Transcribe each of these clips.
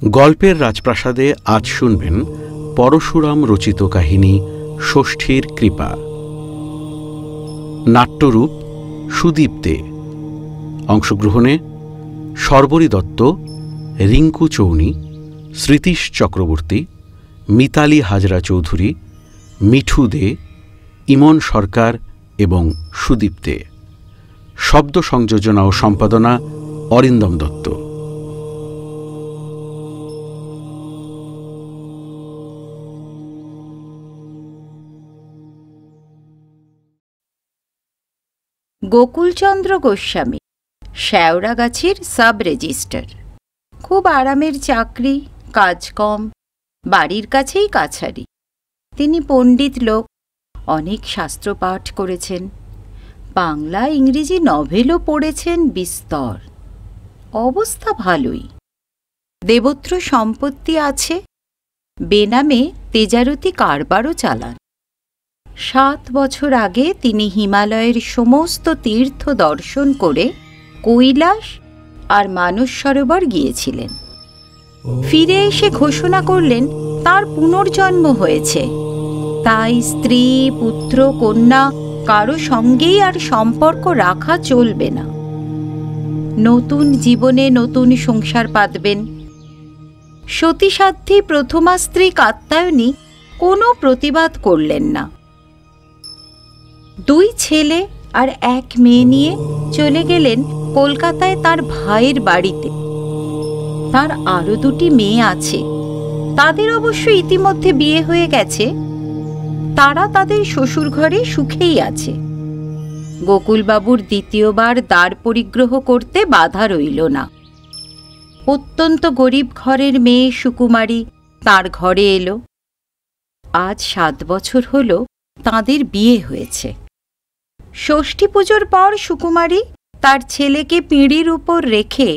গল্পের রাজপ্রাসাদে আজ শুনবেন পরশুরাম রচিত কাহিনী ষষ্ঠীর কৃপা। নাট্যরূপ সুদীপ দে। অংশগ্রহণে শর্বরী দত্ত, রিঙ্কু চৌনি, স্মৃতিশ চক্রবর্তী, মিতালি হাজরা চৌধুরী, মিঠু দে, ইমন সরকার এবং সুদীপ দে। শব্দ সংযোজনা ও সম্পাদনা অরিন্দম দত্ত। গোকুলচন্দ্র গোস্বামী, শেওড়াগাছির সাব রেজিস্ট্রার। খুব আরামের চাকরি, কাজ কম, বাড়ির কাছেই কাছারি। তিনি পণ্ডিত লোক, অনেক শাস্ত্র পাঠ করেছেন, বাংলা ইংরেজি নভেলও পড়েছেন বিস্তর। অবস্থা ভালোই। দেবত্র সম্পত্তি আছে, বেনামে তেজারতি কারবারও চালান। 7 বছর আগে তিনি হিমালয়ের সমস্ত তীর্থ দর্শন করে কৈলাস আর মানস সরোবর গিয়েছিলেন। ফিরে এসে ঘোষণা করলেন তার পুনর্জন্ম হয়েছে, তাই স্ত্রী, পুত্র, কন্যা কারো সঙ্গেই আর সম্পর্ক রাখা চলবে না। নতুন জীবনে নতুন সংসার পাতবেন। সতীসাধ্যী প্রথমা স্ত্রী কাত্যায়নী কোনো প্রতিবাদ করলেন না। 2 ছেলে আর 1 মেয়ে নিয়ে চলে গেলেন কলকাতায় তার ভাইয়ের বাড়িতে। তার আরো 2টি মেয়ে আছে, তাদের অবশ্য ইতিমধ্যে বিয়ে হয়ে গেছে। তারা তাদের শ্বশুর ঘরে সুখেই আছে। গোকুলবাবুর দ্বিতীয়বার দ্বার পরিগ্রহ করতে বাধা রইল না। অত্যন্ত গরিব ঘরের মেয়ে সুকুমারী তার ঘরে এলো। আজ 7 বছর হল তাঁদের বিয়ে হয়েছে। ষষ্ঠী পুজোর পর সুকুমারী তার ছেলেকে পিঁড়ির উপর রেখে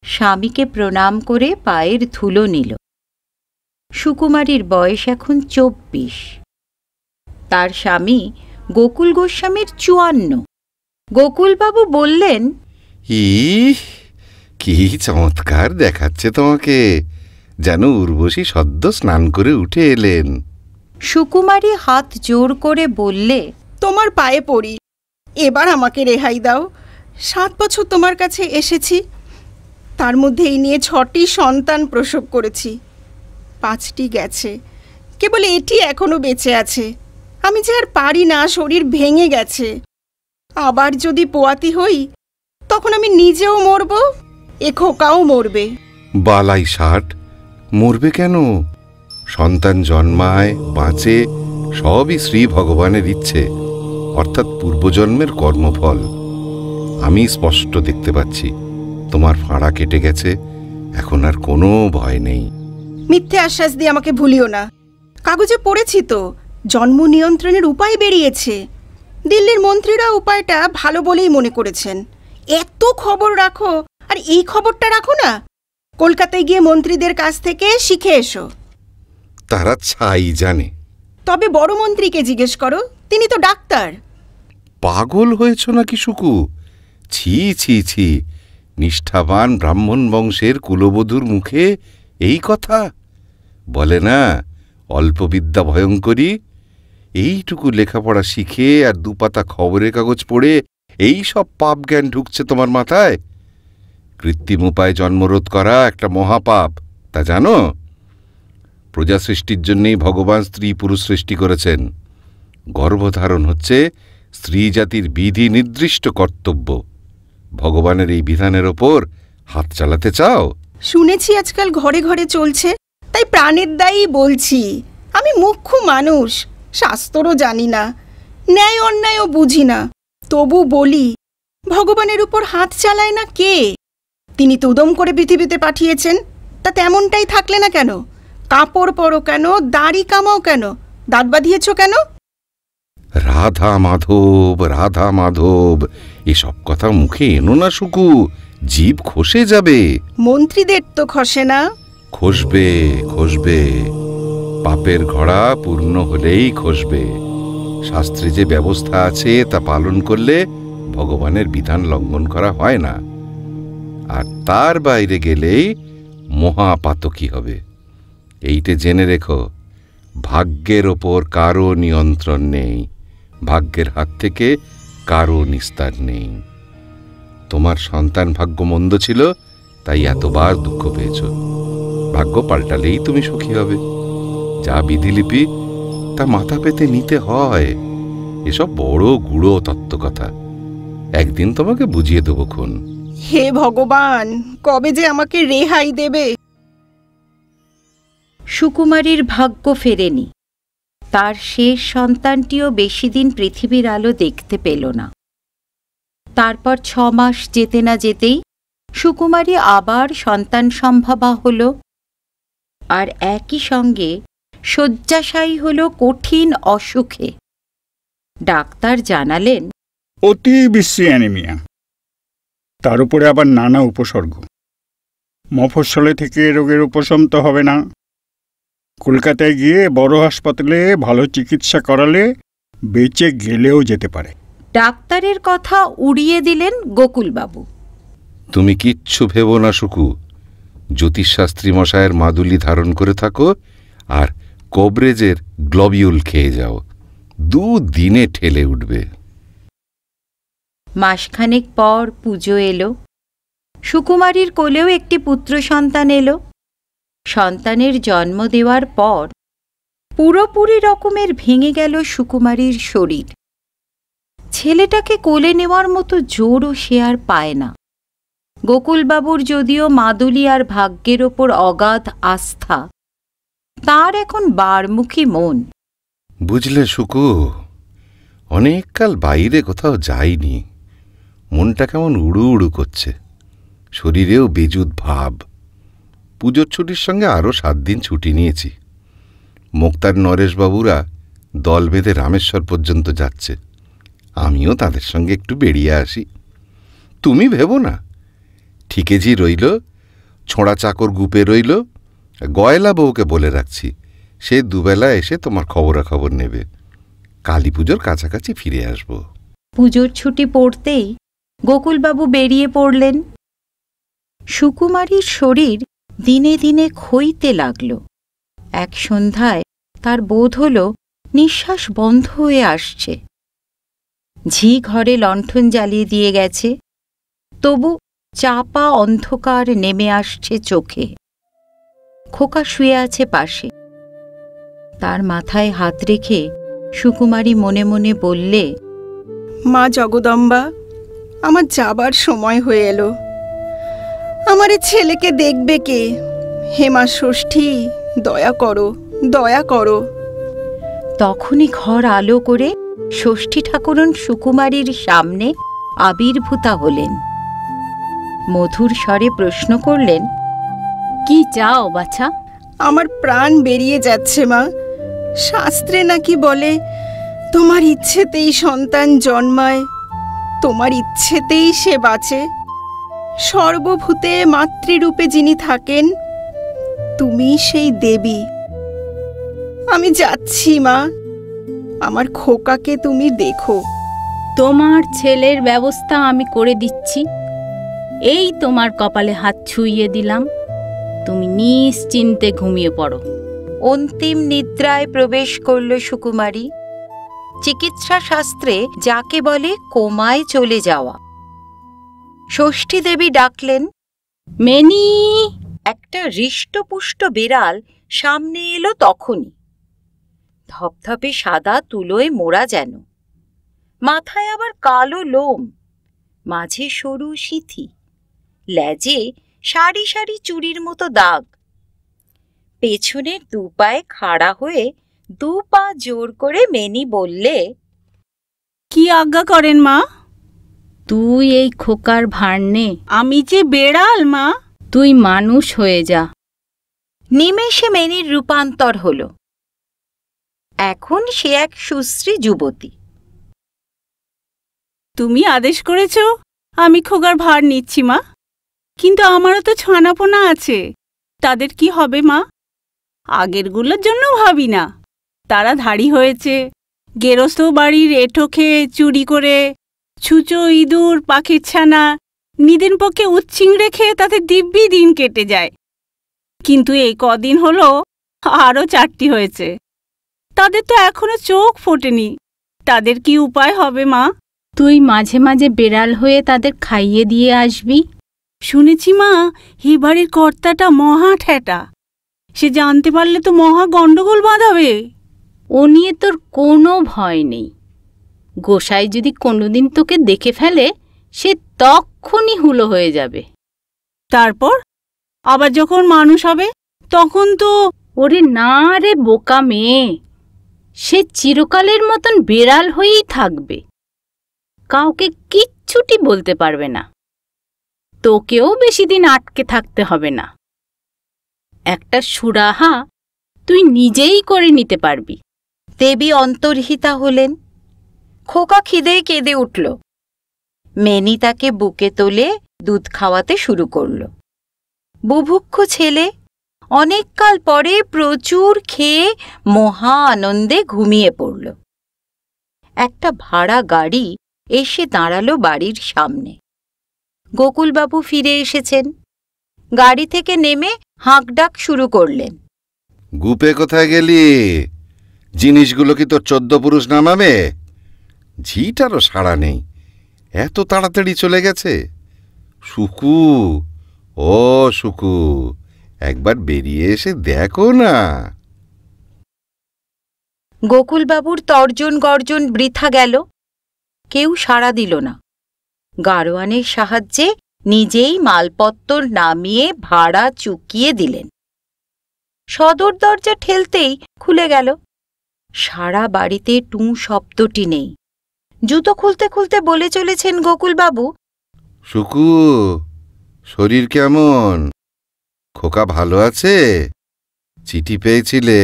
স্বামীকে প্রণাম করে পায়ের ধুলো নিল। সুকুমারীর বয়স এখন 24। তার স্বামী গোকুল গোস্বামীর 54। গোকুলবাবু বললেন, কি চমৎকার দেখাচ্ছে তোমাকে, যেন উর্বশী সদ্য স্নান করে উঠে এলেন। সুকুমারী হাত জোর করে বললে, তোমার পায়ে পড়ি, এবার আমাকে রেহাই দাও। 7 বছর তোমার কাছে এসেছি, তার মধ্যে এই নিয়ে 6টি সন্তান প্রসব করেছি। 5টি গেছে, কেবল এটি এখনো বেঁচে আছে। আমি যে আর পারি না, শরীর ভেঙে গেছে। আবার যদি পোয়াতি হই, তখন আমি নিজেও মরব, এ খোকাও মরবে। বালাই 60, মরবে কেন? সন্তান জন্মায়, বাঁচে, সবই শ্রী ভগবানের ইচ্ছে, অর্থাৎ পূর্বজন্মের কর্মফল। আমি স্পষ্ট দেখতে পাচ্ছি তোমার ফাঁড়া কেটে গেছে, এখন আর কোনো ভয় নেই। মিথ্যে আশ্বাস দিয়ে আমাকে ভুলিও না। কাগজে পড়েছি তো, জন্ম নিয়ন্ত্রণের উপায় বেরিয়েছে। দিল্লির মন্ত্রীরা উপায়টা ভালো বলেই মনে করেছেন। এত খবর রাখো, আর এই খবরটা রাখো না। কলকাতায় গিয়ে মন্ত্রীদের কাছ থেকে শিখে এসো। তারা ছাই জানে। তবে বড় মন্ত্রীকে জিজ্ঞেস করো, তিনি তো ডাক্তার। পাগল হয়েছ নাকি সুকু? ছি ছি ছি, নিষ্ঠাবান ব্রাহ্মণ বংশের কুলবধূর মুখে এই কথা বলে না, অল্প বিদ্যা ভয়ঙ্করী। এইটুকু লেখাপড়া শিখে আর 2 পাতা খবরের কাগজ পড়ে এই সব পাপ জ্ঞান ঢুকছে তোমার মাথায়? কৃত্রিম উপায়ে জন্মরোধ করা একটা মহাপাপ, তা জানো? প্রজা সৃষ্টির জন্যেই ভগবান স্ত্রী পুরুষ সৃষ্টি করেছেন। গর্ভধারণ হচ্ছে স্ত্রী জাতির বিধি নির্দিষ্ট কর্তব্য। ভগবানের এই বিধানের ওপর হাত চালাতে চাও? শুনেছি আজকাল ঘরে ঘরে চলছে, তাই প্রাণের দায়ী বলছি। আমি মুখ্য মানুষ, শাস্ত্রও জানি না, ন্যায় অন্যায়ও বুঝি না। তবু বলি, ভগবানের উপর হাত চালায় না কে? তিনি তো উদম করে পৃথিবীতে পাঠিয়েছেন, তা তেমনটাই থাকলে না কেন? কাপড় পরো কেন? দাড়ি কামাও কেন? দাঁত বাঁধিয়েছ কেন? রাধা মাধব, রাধা মাধব, এসব কথা মুখে এনো না সুকু, জিভ খসে যাবে। মন্ত্রীদের তো খসে না। খসবে, খসবে। পাপের ঘোড়া পূর্ণ হলেই খসবে। শাস্ত্রে যে ব্যবস্থা আছে তা পালন করলে ভগবানের বিধান লঙ্ঘন করা হয় না। আর তার বাইরে গেলেই মহাপাতকী হবে। এইটে জেনে রেখো, ভাগ্যের ওপর কারো নিয়ন্ত্রণ নেই, ভাগ্যের হাত থেকে কারো নিস্তার নেই। তোমার সন্তান ভাগ্য মন্দ ছিল, তাই এতবার দুঃখ পেয়েছ। ভাগ্য পাল্টালেই তুমি সুখী হবে। যা বিধিলিপি তা মাথা পেতে নিতে হয়। এসব বড় গুঁড়ো তত্ত্বকথা, একদিন তোমাকে বুঝিয়ে দেবো খুন। হে ভগবান, কবে যে আমাকে রেহাই দেবে। সুকুমারীর ভাগ্য ফেরেনি। তার শেষ সন্তানটিও বেশি দিন পৃথিবীর আলো দেখতে পেল না। তারপর 6 মাস যেতে না যেতেই সুকুমারী আবার সন্তান সম্ভবা হল, আর একই সঙ্গে শয্যাশায়ী হল কঠিন অসুখে। ডাক্তার জানালেন, অতি বিশ্রী অ্যানিমিয়া, তার উপরে আবার নানা উপসর্গ। মফস্বলে থেকে রোগের উপশম তো হবে না। কলকাতায় গিয়ে বড় হাসপাতালে ভালো চিকিৎসা করালে বেঁচে গেলেও যেতে পারে। ডাক্তারের কথা উড়িয়ে দিলেন গোকুলবাবু। তুমি কিচ্ছু ভেবো না সুকু। জ্যোতিষশাস্ত্রী মশায়ের মাদুলি ধারণ করে থাকো আর কোবরেজের গ্লোবিউল খেয়ে যাও, 2 দিনে ঠেলে উঠবে। মাসখানেক পর পুজো এলো। সুকুমারীর কোলেও একটি পুত্র সন্তান এলো। সন্তানের জন্ম দেওয়ার পর পুরোপুরি রকমের ভেঙে গেল সুকুমারীর শরীর। ছেলেটাকে কোলে নেওয়ার মতো জোরও সে আর পায় না। গোকুলবাবুর যদিও মাদুলি আর ভাগ্যের ওপর অগাধ আস্থা, তার এখন বারমুখী মন। বুঝলে সুকু, অনেককাল বাইরে কোথাও যাইনি। মনটা কেমন উড়ু উড়ু করছে, শরীরেও বেজুদ ভাব। পুজোর ছুটির সঙ্গে আরও 7 দিন ছুটি নিয়েছি। মোক্তার নরেশবাবুরা দল বেঁধে রামেশ্বর পর্যন্ত যাচ্ছে, আমিও তাদের সঙ্গে একটু বেরিয়ে আসি। তুমি ভেবো না, ঠিকেজি রইল, ছোঁড়া চাকর গুপে রইল। গয়লা বউকে বলে রাখছি, সে দুবেলা এসে তোমার খবরাখবর নেবে। কালী পুজোর কাছাকাছি ফিরে আসব। পুজোর ছুটি পড়তেই গোকুলবাবু বেরিয়ে পড়লেন। সুকুমারীর শরীর দিনে দিনে ক্ষইতে লাগল। এক সন্ধ্যায় তার বোধ হল নিঃশ্বাস বন্ধ হয়ে আসছে। ঝি ঘরে লণ্ঠন জ্বালিয়ে দিয়ে গেছে, তবু চাপা অন্ধকার নেমে আসছে চোখে। খোকা শুয়ে আছে পাশে। তার মাথায় হাত রেখে সুকুমারী মনে মনে বললে, মা জগদম্বা, আমার যাবার সময় হয়ে এলো। আমার এই ছেলেকে দেখবে কে? হে মা ষষ্ঠী, দয়া করো, দয়া করো। তখনই ঘর আলো করে ষষ্ঠী ঠাকুরন সুকুমারীর সামনে আবির্ভূতা হলেন। মধুর স্বরে প্রশ্ন করলেন, কি চাও বাছা? আমার প্রাণ বেরিয়ে যাচ্ছে মা। শাস্ত্রে নাকি বলে তোমার ইচ্ছেতেই সন্তান জন্মায়, তোমার ইচ্ছেতেই সে বাঁচে। সর্বভূতে মাতৃরূপে যিনি থাকেন, তুমি সেই দেবী। আমি যাচ্ছি মা, আমার খোকাকে তুমি দেখো। তোমার ছেলের ব্যবস্থা আমি করে দিচ্ছি। এই তোমার কপালে হাত ছুঁইয়ে দিলাম, তুমি নিশ্চিন্তে ঘুমিয়ে পড়ো। অন্তিম নিদ্রায় প্রবেশ করল সুকুমারী। চিকিৎসা শাস্ত্রে যাকে বলে কোমায় চলে যাওয়া। ষষ্ঠী দেবী ডাকলেন, মেনি। একটা হৃষ্টপুষ্ট বিড়াল সামনে এলো তখনই। ধপধপে সাদা তুলোয় মোড়া যেন, মাথায় আবার কালো লোম, মাঝে সরু সিথি, লেজে সারি সারি চুড়ির মতো দাগ। পেছনের 2 পায়ে খাড়া হয়ে 2 পা জোর করে মেনি বললে, কি আজ্ঞা করেন মা? তুই এই খোকার ভার নে। আমি যে বেড়াল মা, তুই মানুষ হয়ে যা। নিমেষে মেনির রূপান্তর হল। এখন সে এক সুশ্রী যুবতী। তুমি আদেশ করেছ, আমি খোকার ভার নিচ্ছি মা। কিন্তু আমারও তো ছানাপোনা আছে, তাদের কি হবে মা? আগেরগুলোর জন্য ভাবি না, তারা ধাড়ি হয়েছে, গেরস্থ বাড়ির এঁঠো খেয়ে চুরি করে, ছুঁচো ইঁদুর পাখির ছানা নিদেন পক্ষে উচ্ছিংড়ে খেয়ে তাতে দিব্যি দিন কেটে যায়। কিন্তু এই কদিন হলো আরও 4টি হয়েছে। তাদের তো এখনো চোখ ফোটেনি। তাদের কি উপায় হবে মা? তুই মাঝে মাঝে বেড়াল হয়ে তাদের খাইয়ে দিয়ে আসবি। শুনেছি মা, এই বাড়ির কর্তাটা মহা ঠেটা। সে জানতে পারলে তো মহা গন্ডগোল বাঁধাবে। ও নিয়ে তোর কোনো ভয় নেই। গোসাই যদি কোনোদিন তোকে দেখে ফেলে, সে তখনই হুলো হয়ে যাবে। তারপর আবার যখন মানুষ হবে তখন তো... ওরে না রে বোকা মেয়ে, সে চিরকালের মতন বেড়াল হয়েই থাকবে, কাউকে কিচ্ছুটি বলতে পারবে না। তোকেও বেশি দিন আটকে থাকতে হবে না। একটা সুরাহা তুই নিজেই করে নিতে পারবি। দেবী অন্তর্হিতা হলেন। খোকা খিদে কেঁদে উঠল। মেনি তাকে বুকে তোলে দুধ খাওয়াতে শুরু করল। বুভুক্ষ ছেলে অনেককাল পরে প্রচুর খেয়ে মহা আনন্দে ঘুমিয়ে পড়ল। একটা ভাড়া গাড়ি এসে দাঁড়ালো বাড়ির সামনে। গোকুলবাবু ফিরে এসেছেন। গাড়ি থেকে নেমে হাঁকডাক শুরু করলেন। গুপে কোথায় গেলি? জিনিসগুলো কি তোর 14 পুরুষ নামাবে? ঝিটারও সাড়া নেই, এত তাড়াতাড়ি চলে গেছে। সুকু, ও সুকু, একবার বেরিয়ে এসে দেখো না। গোকুলবাবুর তর্জন গর্জন বৃথা গেল। কেউ সাড়া দিল না। গাড়োয়ানের সাহায্যে নিজেই মালপত্তর নামিয়ে ভাড়া চুকিয়ে দিলেন। সদর দরজা ঠেলতেই খুলে গেল। সারা বাড়িতে টুঁ শব্দটি নেই। জুতো খুলতে খুলতে বলে চলেছেন গোকুলবাবু, সুকু, শরীর কেমন? খোকা ভালো আছে? চিঠি পেয়েছিলে?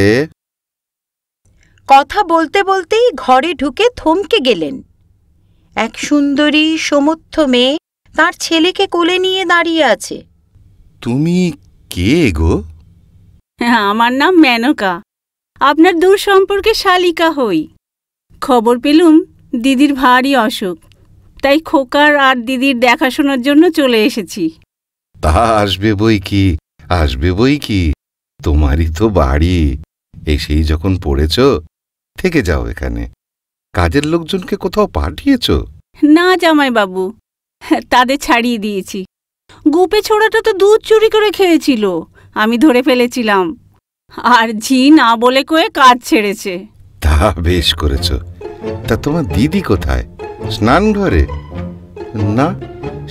কথা বলতে বলতেই ঘরে ঢুকে থমকে গেলেন। এক সুন্দরী সমর্থ মেয়ে তার ছেলেকে কোলে নিয়ে দাঁড়িয়ে আছে। তুমি কে গো? আমার নাম মেনকা। আপনার দূর সম্পর্কে শালিকা হই। খবর পেলুম দিদির ভারী অসুখ, তাই খোকার আর দিদির দেখাশোনার জন্য চলে এসেছি। তা আসবে বই কি, আসবে বই কি। তোমারই তো বাড়ি, এসেই যখন পড়েছ থেকে যাও এখানে। কাজের লোকজনকে কোথাও পাঠিয়েছ? না জামাইবাবু, তাদের ছাড়িয়ে দিয়েছি। গুপে ছোড়াটা তো দুধ চুরি করে খেয়েছিল, আমি ধরে ফেলেছিলাম। আর ঝি না বলে কয়ে কাজ ছেড়েছে। তা বেশ করেছ। তা তোমার দিদি কোথায়? স্নান ঘরে? না,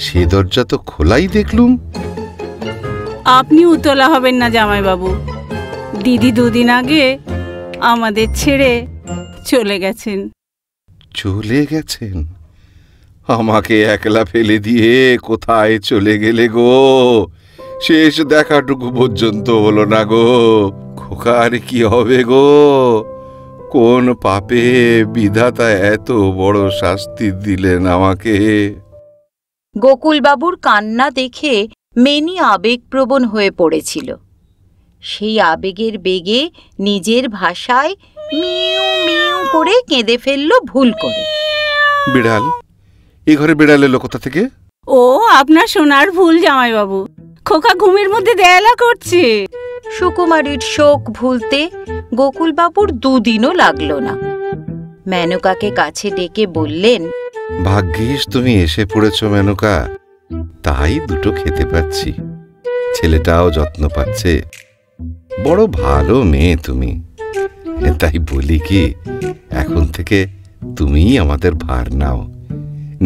সে দরজা তো খোলাই দেখলুম। আপনি উতলা হবেন না জামাইবাবু, দিদি 2 দিন আগে আমাদের ছেড়ে চলে গেছেন। চলে গেছেন? আমাকে একলা ফেলে দিয়ে কোথায় চলে গেলে গো? শেষ দেখাটুকু পর্যন্ত হলো না গো। খোকার কি হবে গো? কোন পাপে বিধাতা এত বড় শাস্তি দিলেন আমাকে? গোকুলবাবুর কান্না দেখে মেনি আবেগপ্রবণ হয়ে পড়েছিল। সেই আবেগের বেগে নিজের ভাষায় মিউ মিউ করে কেঁদে ফেলল ভুল করে। বিড়াল? এ ঘরে বিড়াল এলো কোথা থেকে? ও আপনার সোনার ভুল জামাইবাবু, খোকা ঘুমের মধ্যে দেয়ালা করছে। সুকুমারীর শোক ভুলতে গোকুলবাবুর 2 দিনও লাগল না। মেনকাকে কাছে ডেকে বললেন, ভাগ্যিস তুমি এসে পড়েছ মেনকা, তাই দুটো খেতে পাচ্ছি। ছেলেটাও যত্ন পাচ্ছে। বড় ভালো মেয়ে তুমি। তাই বলি কি, এখন থেকে তুমিই আমাদের ভার নাও,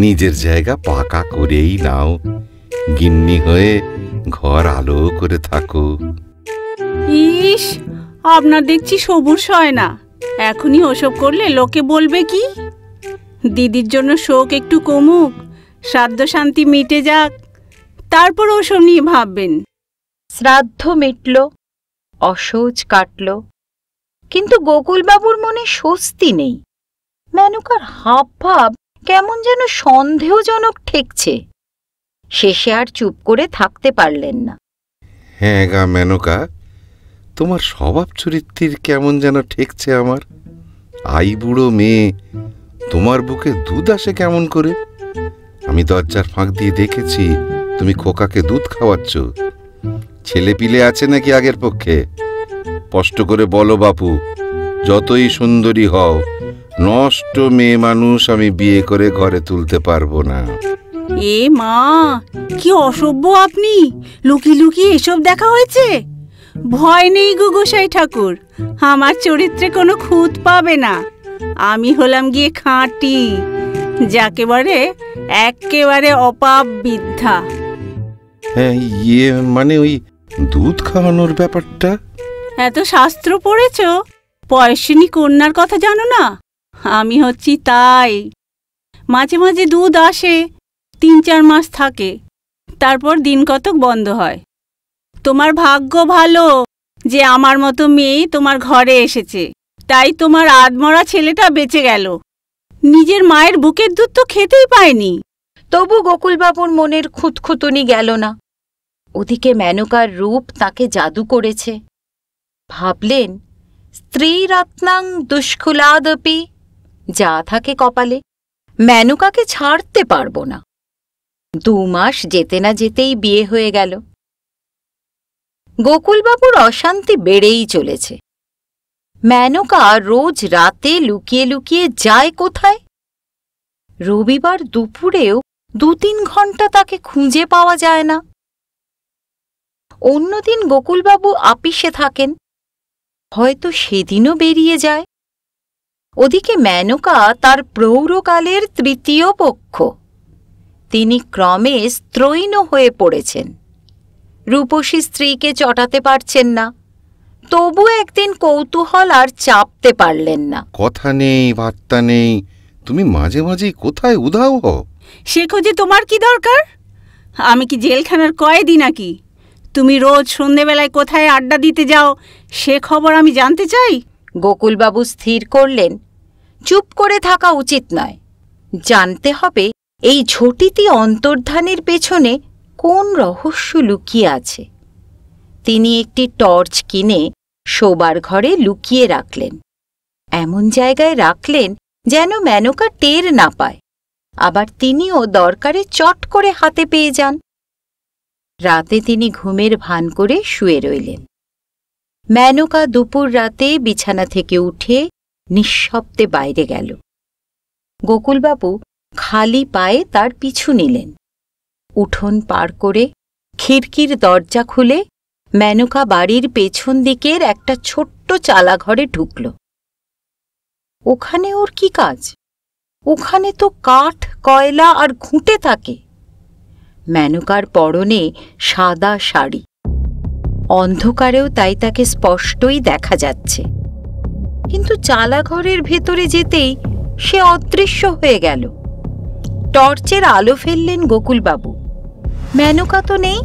নিজের জায়গা পাকা করেই নাও। গিন্নি হয়ে ঘর আলো করে থাকো। ইস, আপনার দেখছি সবুর হয় না। এখনই ওসব করলে লোকে বলবে কি? দিদির জন্য শোক একটু কমুক, শ্রাদ্ধ শান্তি মিটে যাক, তারপর ওসব নিয়ে ভাববেন। শ্রাদ্ধ মিটল, অসৌচ কাটল, কিন্তু গোকুলবাবুর মনে স্বস্তি নেই। মেনকার হাবভাব কেমন যেন সন্দেহজনক ঠেকছে। শেষে আর চুপ করে থাকতে পারলেন না। হ্যাঁ গা মেনকা, তোমার স্বভাব চরিত্রের কেমন যেন ঠেকছে আমার। আই বুড়ো মেয়ে, তোমার বুকে দুধ আসে কেমন করে? আমি দরজার ফাঁক দিয়ে দেখেছি তুমি খোকাকে দুধ খাওয়াচ্ছ। ছেলেপিলে আছে নাকি আগের পক্ষে? স্পষ্ট করে বলো বাপু, যতই সুন্দরী হও, নষ্ট মেয়ে মানুষ আমি বিয়ে করে ঘরে তুলতে পারবো না। এ মা, কি অসভ্য আপনি! লুকিয়ে লুকিয়ে এসব দেখা হয়েছে? ভয় নেই গো গোসাই ঠাকুর, আমার চরিত্রে কোনো খুঁত পাবে না। আমি হলাম গিয়ে খাঁটি, যাকে বলে একেবারে অপাপ বিদ্যা। হ্যাঁ, মানে ওই দুধ খাওয়ানোর ব্যাপারটা? এত শাস্ত্র পড়েছ, পয়সিনী কন্যার কথা জানো না? আমি হচ্ছি তাই। মাঝে মাঝে দুধ আসে, 3-4 মাস থাকে, তারপর দিন কতক বন্ধ হয়। তোমার ভাগ্য ভালো যে আমার মতো মেয়ে তোমার ঘরে এসেছে, তাই তোমার আধমরা ছেলেটা বেঁচে গেল। নিজের মায়ের বুকের দুধ তো খেতেই পায়নি। তবু গোকুলবাবুর মনের খুঁতখুঁতুনি গেল না। ওদিকে মেনকার রূপ তাকে জাদু করেছে। ভাবলেন, স্ত্রী রত্নাং দুষ্কুলাদপি, যা থাকে কপালে, মেনকাকে ছাড়তে পারব না। 2 মাস যেতে না যেতেই বিয়ে হয়ে গেল। গোকুলবাবুর অশান্তি বেড়েই চলেছে। মেনকা রোজ রাতে লুকিয়ে লুকিয়ে যায় কোথায়? রবিবার দুপুরেও 2-3 ঘন্টা তাকে খুঁজে পাওয়া যায় না। অন্যদিন গোকুলবাবু আপিসে থাকেন, হয়তো সেদিনও বেরিয়ে যায়। ওদিকে মেনকা তার প্রৌঢ়কালের 3য় পক্ষ। তিনি ক্রমে স্ত্রৈণ হয়ে পড়েছেন। রূপসী স্ত্রীকে চটাতে পারছেন না, তবু একদিন কৌতূহল আর চাপতে পারলেন না। কথা নেই, বার্তা নেই, তুমি মাঝে মাঝেই কোথায় উধাও হও? সে খোঁজে তোমার কি দরকার? আমি কি জেলখানার কয়েদি নাকি? তুমি রোজ সন্ধেবেলায় কোথায় আড্ডা দিতে যাও সে খবর আমি জানতে চাই? গোকুলবাবু স্থির করলেন, চুপ করে থাকা উচিত নয়। জানতে হবে এই ঝটিতি অন্তর্ধানের পেছনে কোন রহস্য লুকিয়ে আছে। তিনি একটি টর্চ কিনে শোবার ঘরে লুকিয়ে রাখলেন। এমন জায়গায় রাখলেন যেন মেনকা টের না পায়, আবার তিনিও দরকারে চট করে হাতে পেয়ে যান। রাতে তিনি ঘুমের ভান করে শুয়ে রইলেন। মেনকা দুপুর রাতে বিছানা থেকে উঠে নিঃশব্দে বাইরে গেল। গোকুলবাবু খালি পায়ে তার পিছু নিলেন। উঠোন পার করে খিড়কির দরজা খুলে মেনকা বাড়ির পেছন দিকের একটা ছোট্ট চালাঘরে ঢুকল। ওখানে ওর কি কাজ? ওখানে তো কাঠ, কয়লা আর ঘুঁটে থাকে। মেনকার পরনে সাদা শাড়ি, অন্ধকারেও তাই তাকে স্পষ্টই দেখা যাচ্ছে। কিন্তু চালাঘরের ভেতরে যেতেই সে অদৃশ্য হয়ে গেল। টর্চের আলো ফেললেন গোকুলবাবু। মেনকা তো নেই।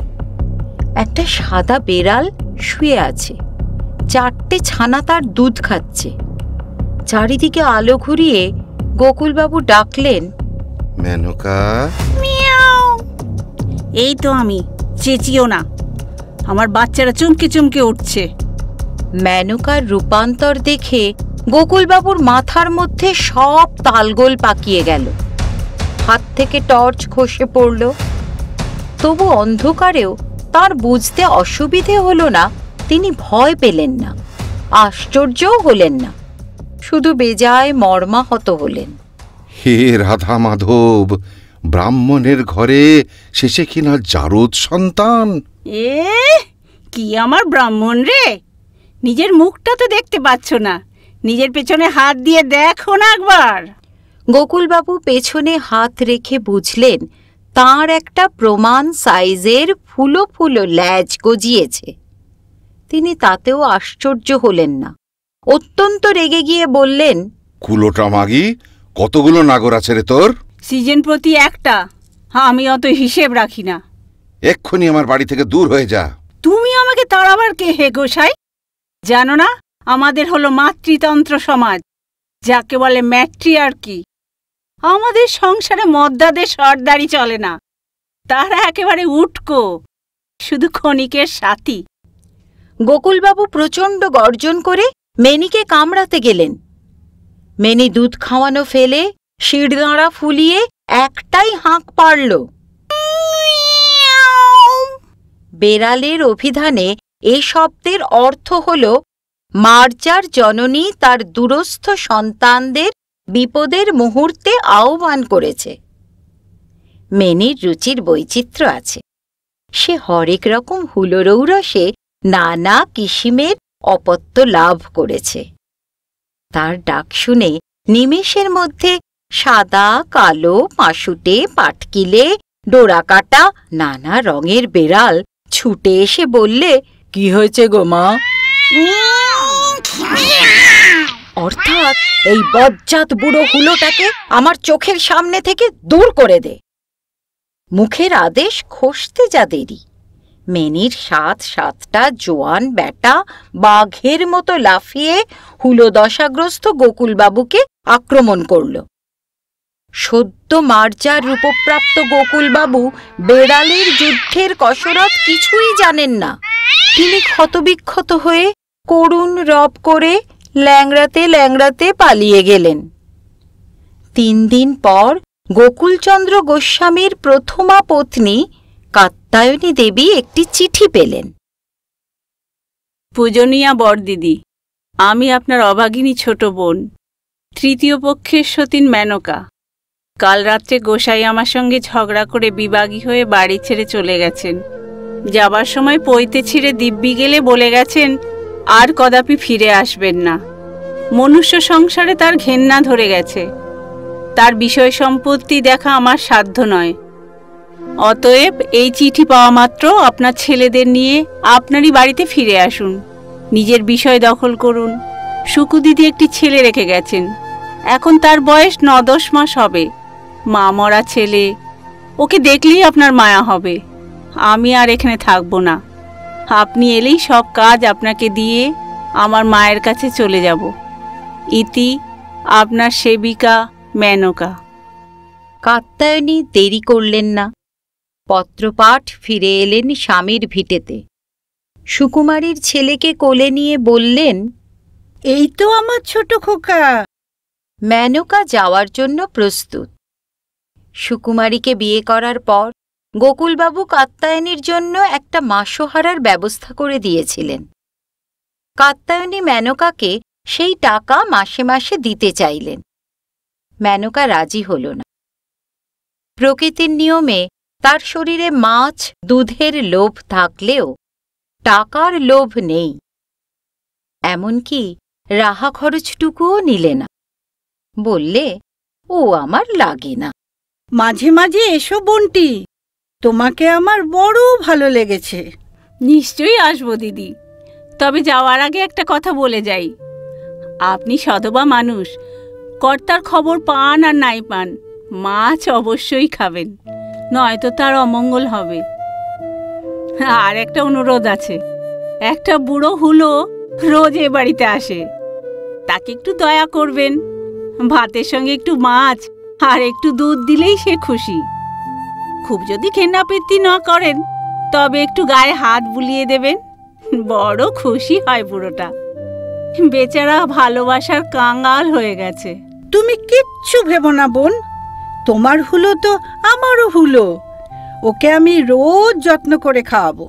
একটা সাদা বেড়াল শুয়ে আছে, 4টে ছানা তার দুধ খাচ্ছে। চারিদিকে আলো ঘুরিয়ে গোকুলবাবু ডাকলেন, মেনকা। মিয়াও। এই তো আমি, চেঁচিও না, আমার বাচ্চারা চমকে চমকে উঠছে। মেনকার রূপান্তর দেখে গোকুলবাবুর মাথার মধ্যে সব তালগোল পাকিয়ে গেল। হাত থেকে টর্চ খসে পড়ল। তবু অন্ধকারেও তার বুঝতে অসুবিধে হল না। তিনি ভয় পেলেন না, আশ্চর্যও হলেন না, শুধু বেজায় মর্মাহত হলেন। হে রাধা মাধব, ব্রাহ্মণের ঘরে শেষে কিনা জারদ সন্তান। এ কি আমার ব্রাহ্মণ রে! নিজের মুখটা তো দেখতে পাচ্ছ না, নিজের পেছনে হাত দিয়ে দেখো না একবার। গোকুলবাবু পেছনে হাত রেখে বুঝলেন তাঁর একটা প্রমাণ সাইজের ফুলো ফুলো ল্যাজ গজিয়েছে। তিনি তাতেও আশ্চর্য হলেন না, অত্যন্ত রেগে গিয়ে বললেন, কুলোটা মাগি, কতগুলো নাগর আছে রে তোর? সিজন প্রতি একটা, আমি অত হিসেব রাখি না। এক্ষুনি আমার বাড়ি থেকে দূর হয়ে যা। তুমি আমাকে তাড়াবার কে হে গোসাই? জানো না আমাদের হলো মাতৃতন্ত্র সমাজ, যাকে বলে ম্যাট্রিয়ার্কি। আমাদের সংসারে মদ্দাদের সর্দারি চলে না, তারা একেবারে উটকো, শুধু ক্ষণিকের সাথী। গোকুলবাবু প্রচণ্ড গর্জন করে মেনিকে কামড়াতে গেলেন। মেনি দুধ খাওয়ানো ফেলে শিরদাঁড়া ফুলিয়ে একটাই হাঁক পারল। বেড়ালের অভিধানে এ শব্দের অর্থ হল মার্জার জননী তার দূরস্থ সন্তানদের বিপদের মুহূর্তে আহ্বান করেছে। মেনির রুচির বৈচিত্র্য আছে। সে হরেক রকম হুলোরৌরসে নানা কিসিমের অপত্য লাভ করেছে। তার ডাক শুনে নিমেষের মধ্যে সাদা, কালো, পাশুটে, পাটকিলে, ডোরাকাটা নানা রঙের বেড়াল ছুটে এসে বললে, কি হয়েছে গো মা? অর্থাৎ এই বজ্জাত বুড়ো হুলোটাকে আমার চোখের সামনে থেকে দূর করে দে। মুখের আদেশ খসতে যা দেরি, মেনির সাতটা জোয়ান বেটা বাঘের মতো লাফিয়ে হুলোদশাগ্রস্ত গোকুলবাবুকে আক্রমণ করল। সদ্য মার্জার রূপপ্রাপ্ত গোকুলবাবু বেড়ালের যুদ্ধের কসরত কিছুই জানেন না। তিনি ক্ষতবিক্ষত হয়ে করুণ রব করে ল্যাংড়াতে ল্যাংড়াতে পালিয়ে গেলেন। 3 দিন পর গোকুলচন্দ্র গোস্বামীর প্রথমা পত্নী কাত্যায়নী দেবী একটি চিঠি পেলেন। পূজনীয়া বড়দিদি, আমি আপনার অভাগিনী ছোট বোন, তৃতীয় পক্ষের সতীন মেনকা। কাল রাত্রে গোসাই আমার সঙ্গে ঝগড়া করে বিবাগী হয়ে বাড়ি ছেড়ে চলে গেছেন। যাবার সময় পইতে ছিঁড়ে দিব্যি গেলে বলে গেছেন আর কদাপি ফিরে আসবেন না। মনুষ্য সংসারে তার ঘেন্না ধরে গেছে। তার বিষয় সম্পত্তি দেখা আমার সাধ্য নয়। অতএব এই চিঠি পাওয়া মাত্র আপনার ছেলেদের নিয়ে আপনারই বাড়িতে ফিরে আসুন, নিজের বিষয় দখল করুন। সুকু দিদি একটি ছেলে রেখে গেছেন, এখন তার বয়স 9-10 মাস হবে। মা মরা ছেলে, ওকে দেখলেই আপনার মায়া হবে। আমি আর এখানে থাকবো না। আপনি এলেই সব কাজ আপনাকে দিয়ে আমার মায়ের কাছে চলে যাব। ইতি আপনার সেবিকা মেনকা। কাত্যায়নী দেরি করলেন না। পত্রপাঠ ফিরে এলেন স্বামীর ভিটেতে। সুকুমারীর ছেলেকে কোলে নিয়ে বললেন, এই তো আমার ছোট খোকা। মেনকা যাওয়ার জন্য প্রস্তুত। সুকুমারীকে বিয়ে করার পর গোকুলবাবু কাত্যায়নীর জন্য একটা মাসোহারার ব্যবস্থা করে দিয়েছিলেন। কাত্যায়নী মেনকাকে সেই টাকা মাসে মাসে দিতে চাইলেন। মেনকা রাজি হল না। প্রকৃতির নিয়মে তার শরীরে মাছ, দুধের লোভ থাকলেও টাকার লোভ নেই। এমনকি রাহা খরচটুকুও নিলে না। বললে, ও আমার লাগে না। মাঝে মাঝে এসো বোনটি, তোমাকে আমার বড় ভালো লেগেছে। নিশ্চয়ই আসবো দিদি, তবে যাওয়ার আগে একটা কথা বলে যাই। আপনি সধবা মানুষ, কর্তার খবর পান আর নাই পান, মাছ অবশ্যই খাবেন, নয়তো তার অমঙ্গল হবে। আর একটা অনুরোধ আছে, একটা বুড়ো হুলো রোজ এ বাড়িতে আসে, তাকে একটু দয়া করবেন। ভাতের সঙ্গে একটু মাছ আর একটু দুধ দিলেই সে খুশি। খুব যদি ঘেন্নাপীর্তি না করেন তবে একটু গায়ে হাত বুলিয়ে দেবেন, বড় খুশি হয় বুড়োটা। বেচারা ভালোবাসার কাঙ্গাল হয়ে গেছে। তুমি কিচ্ছু ভেবো না বোন, তোমার হুলো তো আমারও হুলো। ওকে আমি রোজ যত্ন করে খাওয়াবো।